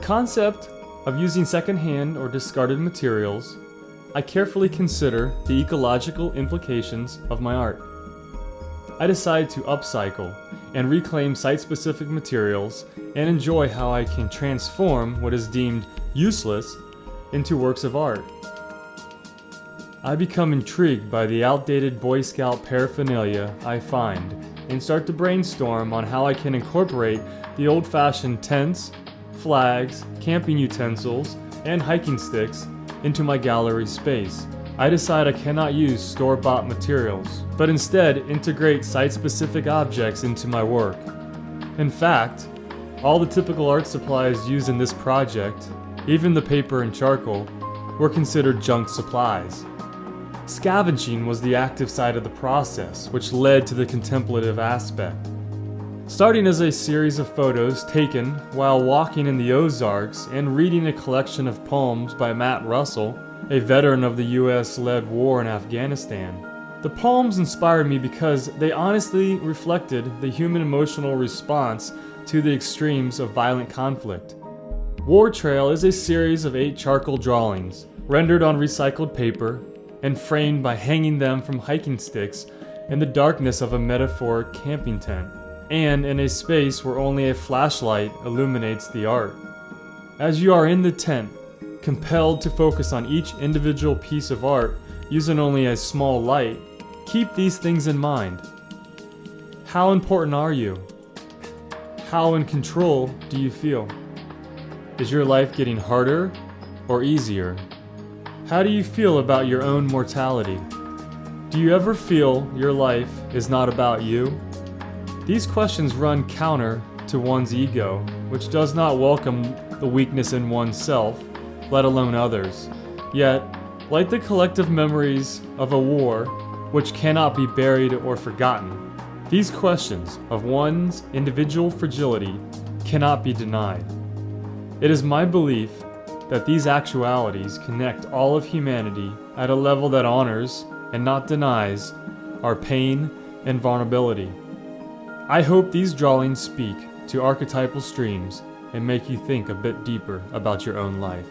concept of using secondhand or discarded materials, I carefully consider the ecological implications of my art. I decide to upcycle and reclaim site-specific materials and enjoy how I can transform what is deemed useless into works of art. I become intrigued by the outdated Boy Scout paraphernalia I find and start to brainstorm on how I can incorporate the old-fashioned tents, flags, camping utensils, and hiking sticks into my gallery space. I decide I cannot use store-bought materials, but instead integrate site-specific objects into my work. In fact, all the typical art supplies used in this project, even the paper and charcoal, were considered junk supplies. Scavenging was the active side of the process, which led to the contemplative aspect. Starting as a series of photos taken while walking in the Ozarks and reading a collection of poems by Matt Russell, a veteran of the US-led war in Afghanistan. The poems inspired me because they honestly reflected the human emotional response to the extremes of violent conflict. War Trail is a series of 8 charcoal drawings, rendered on recycled paper and framed by hanging them from hiking sticks in the darkness of a metaphoric camping tent, and in a space where only a flashlight illuminates the art. As you are in the tent, compelled to focus on each individual piece of art using only a small light, keep these things in mind. How important are you? How in control do you feel? Is your life getting harder or easier? How do you feel about your own mortality? Do you ever feel your life is not about you? These questions run counter to one's ego, which does not welcome the weakness in oneself, let alone others. Yet, like the collective memories of a war, which cannot be buried or forgotten, these questions of one's individual fragility cannot be denied. It is my belief that these actualities connect all of humanity at a level that honors and not denies our pain and vulnerability. I hope these drawings speak to archetypal streams and make you think a bit deeper about your own life.